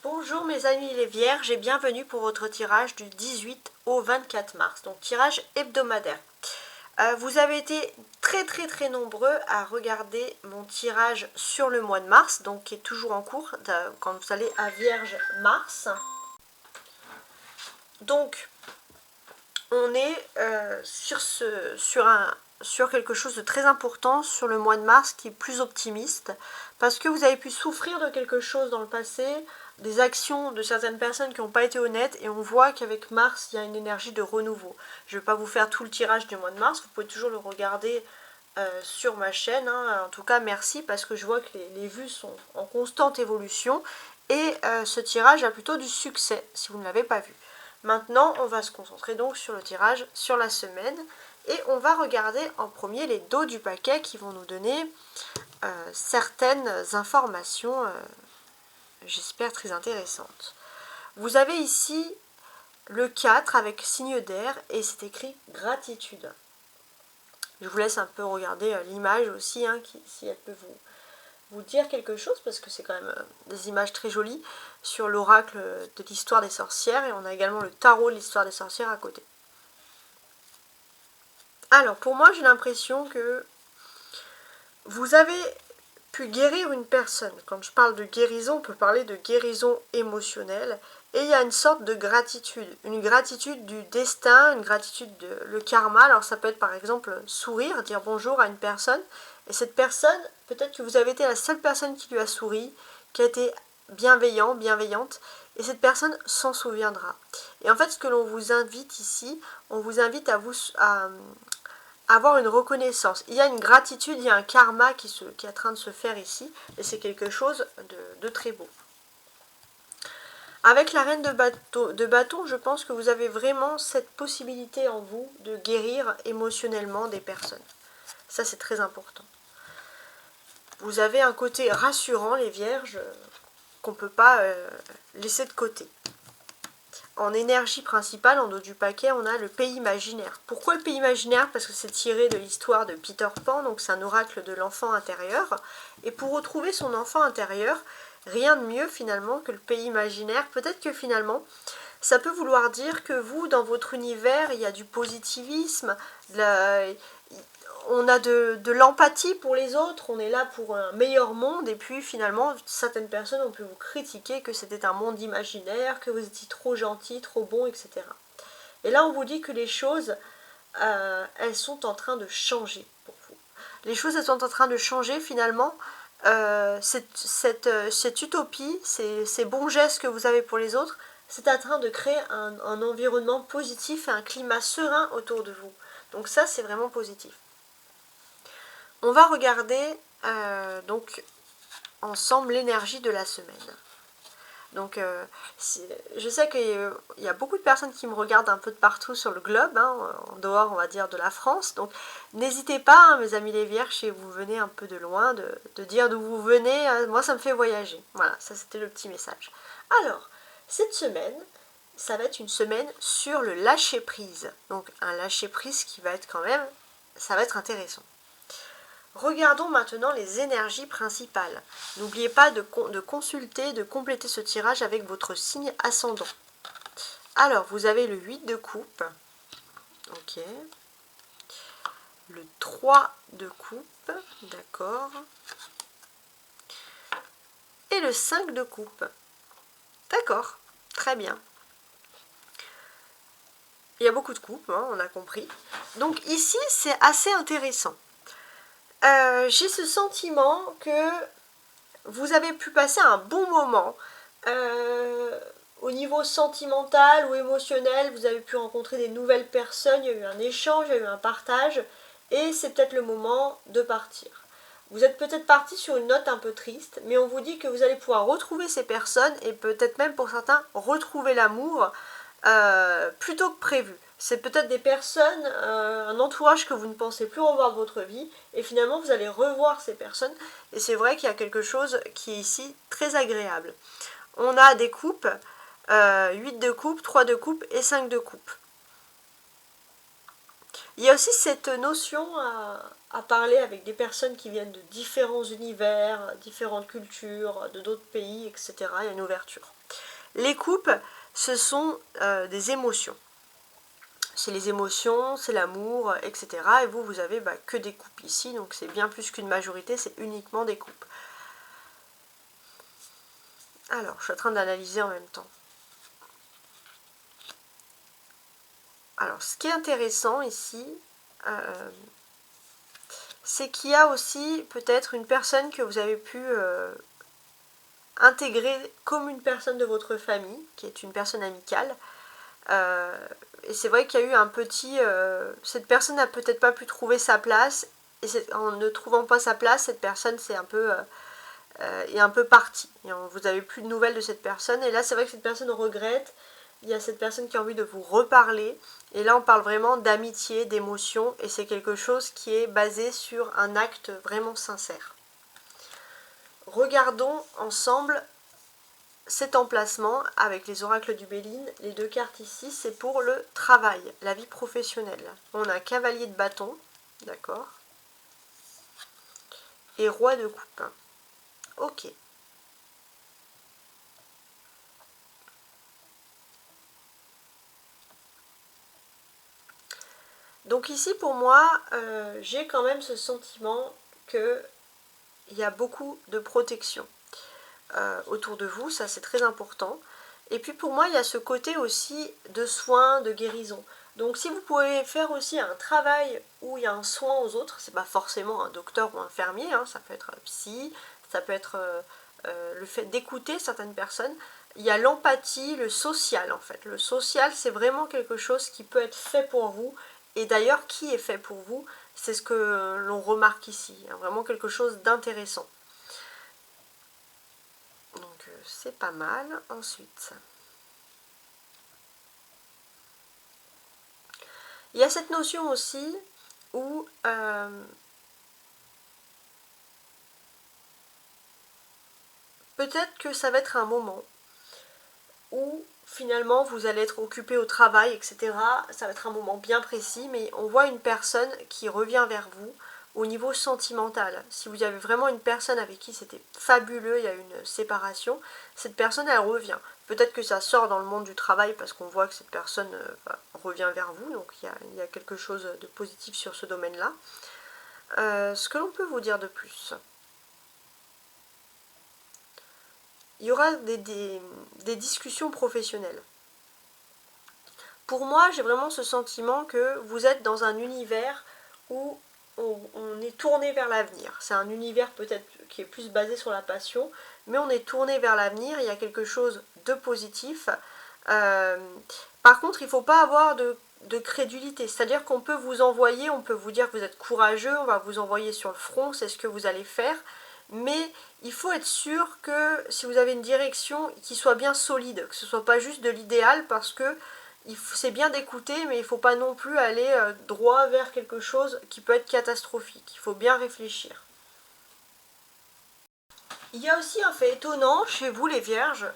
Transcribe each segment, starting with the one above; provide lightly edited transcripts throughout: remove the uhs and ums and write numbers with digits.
Bonjour mes amis les vierges et bienvenue pour votre tirage du 18 au 24 mars, donc tirage hebdomadaire. Vous avez été très nombreux à regarder mon tirage sur le mois de mars, donc qui est toujours en cours quand vous allez à Vierge Mars. Donc on est sur quelque chose de très important sur le mois de mars qui est plus optimiste, parce que vous avez pu souffrir de quelque chose dans le passé, des actions de certaines personnes qui n'ont pas été honnêtes, et on voit qu'avec Mars, il y a une énergie de renouveau. Je ne vais pas vous faire tout le tirage du mois de mars, vous pouvez toujours le regarder sur ma chaîne. En tout cas, merci, parce que je vois que les vues sont en constante évolution, et ce tirage a plutôt du succès, si vous ne l'avez pas vu. Maintenant, on va se concentrer donc sur le tirage sur la semaine, et on va regarder en premier les dos du paquet qui vont nous donner certaines informations j'espère très intéressante. Vous avez ici le 4 avec signe d'air et c'est écrit gratitude. Je vous laisse un peu regarder l'image aussi, si elle peut vous dire quelque chose, parce que c'est quand même des images très jolies sur l'oracle de l'histoire des sorcières, et on a également le tarot de l'histoire des sorcières à côté. Alors pour moi, j'ai l'impression que vous avez pu guérir une personne. Quand je parle de guérison, on peut parler de guérison émotionnelle. Et il y a une sorte de gratitude. Une gratitude du destin, une gratitude le karma. Alors ça peut être par exemple sourire, dire bonjour à une personne. Et cette personne, peut-être que vous avez été la seule personne qui lui a souri, qui a été bienveillante. Et cette personne s'en souviendra. Et en fait, ce que l'on vous invite ici, on vous invite à avoir une reconnaissance. Il y a une gratitude, il y a un karma qui est en train de se faire ici, et c'est quelque chose de très beau. Avec la reine de bâton, je pense que vous avez vraiment cette possibilité en vous de guérir émotionnellement des personnes. Ça, c'est très important. Vous avez un côté rassurant, les vierges, qu'on ne peut pas laisser de côté. En énergie principale, en dos du paquet, on a le pays imaginaire. Pourquoi le pays imaginaire? Parce que c'est tiré de l'histoire de Peter Pan, donc c'est un oracle de l'enfant intérieur. Et pour retrouver son enfant intérieur, rien de mieux finalement que le pays imaginaire. Peut-être que finalement, ça peut vouloir dire que vous, dans votre univers, il y a du positivisme, on a de l'empathie pour les autres, on est là pour un meilleur monde, et puis finalement, certaines personnes ont pu vous critiquer que c'était un monde imaginaire, que vous étiez trop gentil, trop bon, etc. Et là, on vous dit que les choses, elles sont en train de changer pour vous. Les choses, elles sont en train de changer finalement. Cette utopie, ces bons gestes que vous avez pour les autres, c'est en train de créer un environnement positif et un climat serein autour de vous. Donc ça, c'est vraiment positif. On va regarder donc ensemble l'énergie de la semaine. Donc je sais qu'il y a beaucoup de personnes qui me regardent un peu de partout sur le globe, en dehors on va dire de la France. Donc n'hésitez pas, mes amis les vierges, si vous venez un peu de loin, de dire d'où vous venez. Moi ça me fait voyager. Voilà, ça c'était le petit message. Alors, cette semaine, ça va être une semaine sur le lâcher prise. Donc un lâcher prise qui va être quand même, ça va être intéressant. Regardons maintenant les énergies principales. N'oubliez pas de consulter, de compléter ce tirage avec votre signe ascendant. Alors, vous avez le 8 de coupe. Ok. Le 3 de coupe. D'accord. Et le 5 de coupe. D'accord. Très bien. Il y a beaucoup de coupes, on a compris. Donc ici, c'est assez intéressant. J'ai ce sentiment que vous avez pu passer un bon moment au niveau sentimental ou émotionnel. Vous avez pu rencontrer des nouvelles personnes, il y a eu un échange, il y a eu un partage, et c'est peut-être le moment de partir. Vous êtes peut-être parti sur une note un peu triste, mais on vous dit que vous allez pouvoir retrouver ces personnes, et peut-être même pour certains retrouver l'amour plutôt que prévu. C'est peut-être des personnes, un entourage que vous ne pensez plus revoir de votre vie, et finalement vous allez revoir ces personnes, et c'est vrai qu'il y a quelque chose qui est ici très agréable. On a des coupes, 8 de coupe, 3 de coupe et 5 de coupe. Il y a aussi cette notion à parler avec des personnes qui viennent de différents univers, différentes cultures, de d'autres pays, etc. Il y a une ouverture. Les coupes, ce sont des émotions. C'est les émotions, c'est l'amour, etc. Et vous, vous avez que des coupes ici, donc c'est bien plus qu'une majorité, c'est uniquement des coupes. Alors, je suis en train d'analyser en même temps. Alors, ce qui est intéressant ici, c'est qu'il y a aussi peut-être une personne que vous avez pu intégrer comme une personne de votre famille, qui est une personne amicale. Et c'est vrai qu'il y a eu un petit... cette personne n'a peut-être pas pu trouver sa place, et en ne trouvant pas sa place, cette personne est un peu partie. Et vous n'avez plus de nouvelles de cette personne, et là c'est vrai que cette personne regrette. Il y a cette personne qui a envie de vous reparler, et là on parle vraiment d'amitié, d'émotion, et c'est quelque chose qui est basé sur un acte vraiment sincère. Regardons ensemble cet emplacement avec les oracles du Béline. Les deux cartes ici, c'est pour le travail, la vie professionnelle. On a cavalier de bâton, d'accord, et roi de coupe. Ok. Donc ici, pour moi, j'ai quand même ce sentiment qu'il y a beaucoup de protection autour de vous, ça c'est très important. Et puis pour moi, il y a ce côté aussi de soins, de guérison. Donc si vous pouvez faire aussi un travail où il y a un soin aux autres, c'est pas forcément un docteur ou un infirmier, hein, ça peut être un psy, ça peut être le fait d'écouter certaines personnes. Il y a l'empathie, le social en fait. Le social, c'est vraiment quelque chose qui peut être fait pour vous. Et d'ailleurs, qui est fait pour vous, c'est ce que l'on remarque ici. Hein, vraiment quelque chose d'intéressant. Donc c'est pas mal. Ensuite, il y a cette notion aussi où peut-être que ça va être un moment où finalement vous allez être occupé au travail, etc. Ça va être un moment bien précis, mais on voit une personne qui revient vers vous au niveau sentimental. Si vous avez vraiment une personne avec qui c'était fabuleux, il y a une séparation, cette personne elle revient. Peut-être que ça sort dans le monde du travail parce qu'on voit que cette personne revient vers vous, donc il y a quelque chose de positif sur ce domaine-là. Ce que l'on peut vous dire de plus, il y aura des discussions professionnelles. Pour moi, j'ai vraiment ce sentiment que vous êtes dans un univers où on est tourné vers l'avenir. C'est un univers peut-être qui est plus basé sur la passion, mais on est tourné vers l'avenir, il y a quelque chose de positif. Par contre, il ne faut pas avoir de crédulité, c'est-à-dire qu'on peut vous envoyer, on peut vous dire que vous êtes courageux, on va vous envoyer sur le front, c'est ce que vous allez faire, mais il faut être sûr que si vous avez une direction, qu'il soit bien solide, que ce ne soit pas juste de l'idéal, parce que c'est bien d'écouter, mais il ne faut pas non plus aller droit vers quelque chose qui peut être catastrophique. Il faut bien réfléchir. Il y a aussi un fait étonnant chez vous les vierges,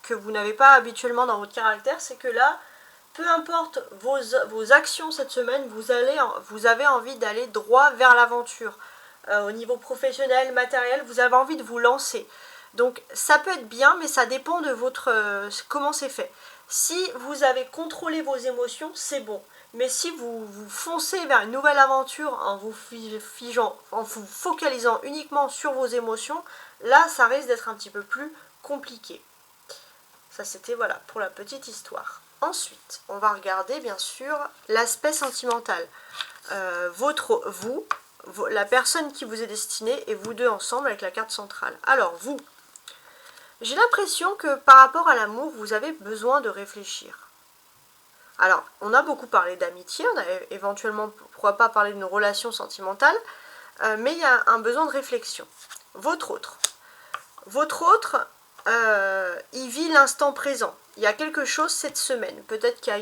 que vous n'avez pas habituellement dans votre caractère, c'est que là, peu importe vos actions cette semaine, vous avez envie d'aller droit vers l'aventure. Au niveau professionnel, matériel, vous avez envie de vous lancer. Donc ça peut être bien, mais ça dépend de comment c'est fait. Si vous avez contrôlé vos émotions, c'est bon. Mais si vous foncez vers une nouvelle aventure en vous focalisant uniquement sur vos émotions, là ça risque d'être un petit peu plus compliqué. Ça c'était voilà pour la petite histoire. Ensuite, on va regarder bien sûr l'aspect sentimental. La personne qui vous est destinée et vous deux ensemble avec la carte centrale. Alors vous, j'ai l'impression que par rapport à l'amour, vous avez besoin de réfléchir. Alors, on a beaucoup parlé d'amitié, on a éventuellement, pourquoi pas, parler d'une relation sentimentale, mais il y a un besoin de réflexion. Votre autre, il vit l'instant présent. Il y a quelque chose cette semaine. Peut-être qu'il y a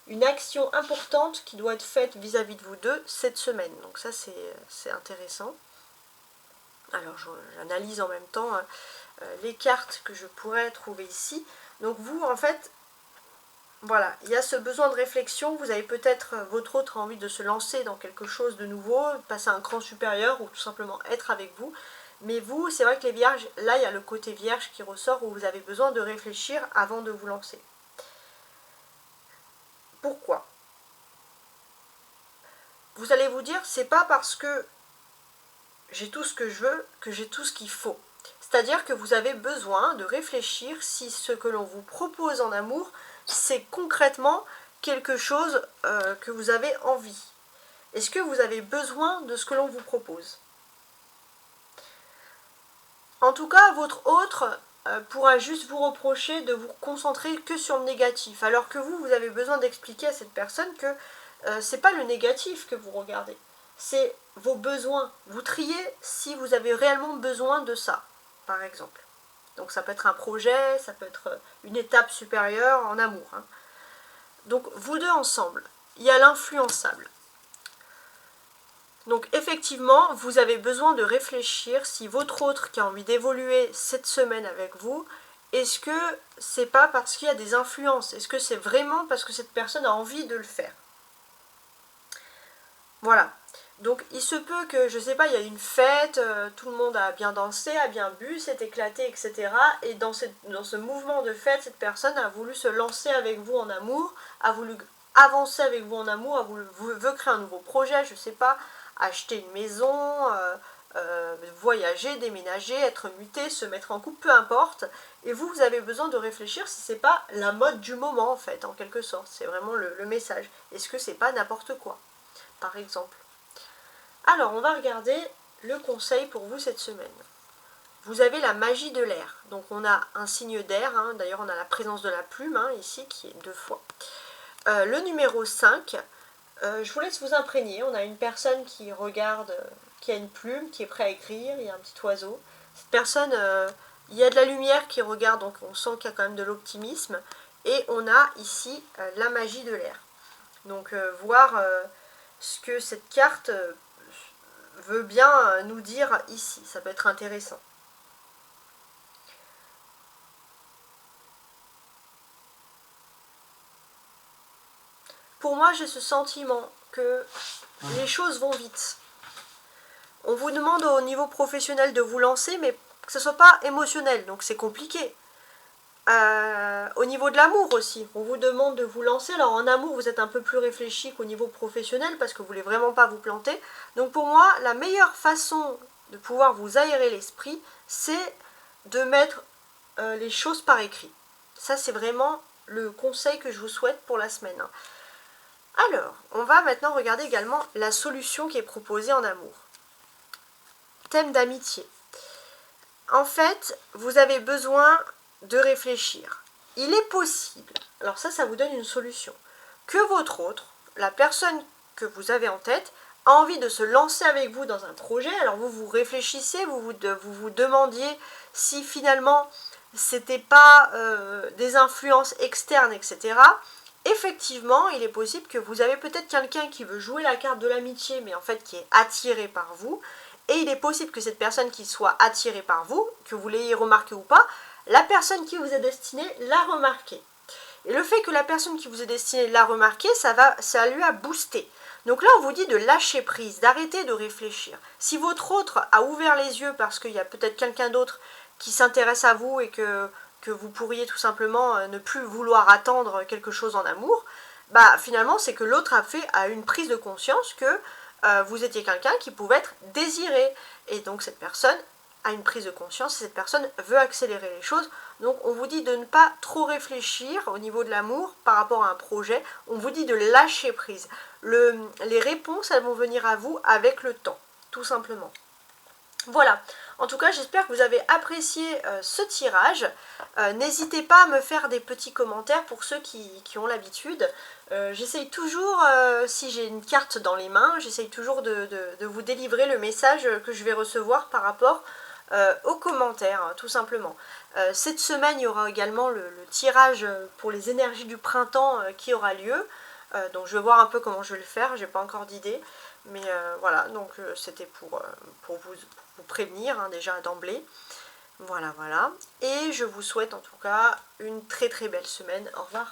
une action importante qui doit être faite vis-à-vis de vous deux cette semaine. Donc ça, c'est intéressant. Alors, j'analyse en même temps les cartes que je pourrais trouver ici. Donc vous, en fait, Voilà, il y a ce besoin de réflexion, vous avez peut-être, votre autre a envie de se lancer dans quelque chose de nouveau, passer à un cran supérieur ou tout simplement être avec vous. Mais vous, c'est vrai que les vierges, là il y a le côté vierge qui ressort où vous avez besoin de réfléchir avant de vous lancer. Pourquoi? Vous allez vous dire, c'est pas parce que j'ai tout ce que je veux que j'ai tout ce qu'il faut. C'est-à-dire que vous avez besoin de réfléchir si ce que l'on vous propose en amour, c'est concrètement quelque chose que vous avez envie. Est-ce que vous avez besoin de ce que l'on vous propose? En tout cas, votre autre pourra juste vous reprocher de vous concentrer que sur le négatif, alors que vous avez besoin d'expliquer à cette personne que c'est pas le négatif que vous regardez, c'est vos besoins. Vous triez si vous avez réellement besoin de ça, par exemple. Donc ça peut être un projet, ça peut être une étape supérieure en amour. Hein. Donc vous deux ensemble, il y a l'influençable. Donc effectivement, vous avez besoin de réfléchir si votre autre qui a envie d'évoluer cette semaine avec vous, est-ce que c'est pas parce qu'il y a des influences? Est-ce que c'est vraiment parce que cette personne a envie de le faire? Voilà. Donc il se peut que, je sais pas, il y a une fête, tout le monde a bien dansé, a bien bu, s'est éclaté, etc. Et dans ce mouvement de fête, cette personne a voulu se lancer avec vous en amour, a voulu avancer avec vous en amour, veut créer un nouveau projet, je sais pas, acheter une maison, voyager, déménager, être muté, se mettre en couple, peu importe. Et vous avez besoin de réfléchir si c'est pas la mode du moment en fait, en quelque sorte. C'est vraiment le message. Est-ce que c'est pas n'importe quoi, par exemple? Alors, on va regarder le conseil pour vous cette semaine. Vous avez la magie de l'air. Donc, on a un signe d'air. Hein. D'ailleurs, on a la présence de la plume hein, ici, qui est 2 fois. Le numéro 5, je vous laisse vous imprégner. On a une personne qui regarde, qui a une plume, qui est prêt à écrire. Il y a un petit oiseau. Cette personne, il y a de la lumière qui regarde, donc on sent qu'il y a quand même de l'optimisme. Et on a ici la magie de l'air. Donc, voir ce que cette carte veut bien nous dire ici. Ça peut être intéressant. Pour moi, j'ai ce sentiment que les choses vont vite. On vous demande au niveau professionnel de vous lancer, mais que ce ne soit pas émotionnel, donc c'est compliqué. Au niveau de l'amour aussi, on vous demande de vous lancer. Alors en amour, vous êtes un peu plus réfléchi qu'au niveau professionnel parce que vous ne voulez vraiment pas vous planter. Donc pour moi, la meilleure façon de pouvoir vous aérer l'esprit, c'est de mettre les choses par écrit. Ça, c'est vraiment le conseil que je vous souhaite pour la semaine. Alors, on va maintenant regarder également la solution qui est proposée en amour. Thème d'amitié. En fait, vous avez besoin de réfléchir. Il est possible, alors ça vous donne une solution, que votre autre, la personne que vous avez en tête, a envie de se lancer avec vous dans un projet. Alors vous réfléchissez, vous vous demandiez si finalement c'était pas des influences externes, etc. Effectivement, il est possible que vous avez peut-être quelqu'un qui veut jouer la carte de l'amitié, mais en fait qui est attiré par vous. Et il est possible que cette personne qui soit attirée par vous, que vous l'ayez remarqué ou pas, la personne qui vous est destinée l'a remarqué. Et le fait que la personne qui vous est destinée l'a remarqué, ça lui a boosté. Donc là, on vous dit de lâcher prise, d'arrêter de réfléchir. Si votre autre a ouvert les yeux parce qu'il y a peut-être quelqu'un d'autre qui s'intéresse à vous et que vous pourriez tout simplement ne plus vouloir attendre quelque chose en amour, bah finalement, c'est que l'autre a une prise de conscience que vous étiez quelqu'un qui pouvait être désiré. Et donc cette personne a une prise de conscience et cette personne veut accélérer les choses. Donc on vous dit de ne pas trop réfléchir au niveau de l'amour par rapport à un projet. On vous dit de lâcher prise. Les réponses, elles vont venir à vous avec le temps, tout simplement. Voilà, en tout cas j'espère que vous avez apprécié ce tirage. N'hésitez pas à me faire des petits commentaires pour ceux qui ont l'habitude. J'essaye toujours, si j'ai une carte dans les mains, j'essaye toujours de vous délivrer le message que je vais recevoir par rapport aux commentaires, tout simplement. Cette semaine, il y aura également le tirage pour les énergies du printemps qui aura lieu. Donc je vais voir un peu comment je vais le faire, j'ai pas encore d'idée. Mais voilà, donc c'était pour vous prévenir hein, déjà d'emblée. Voilà, voilà. Et je vous souhaite en tout cas une très très belle semaine. Au revoir.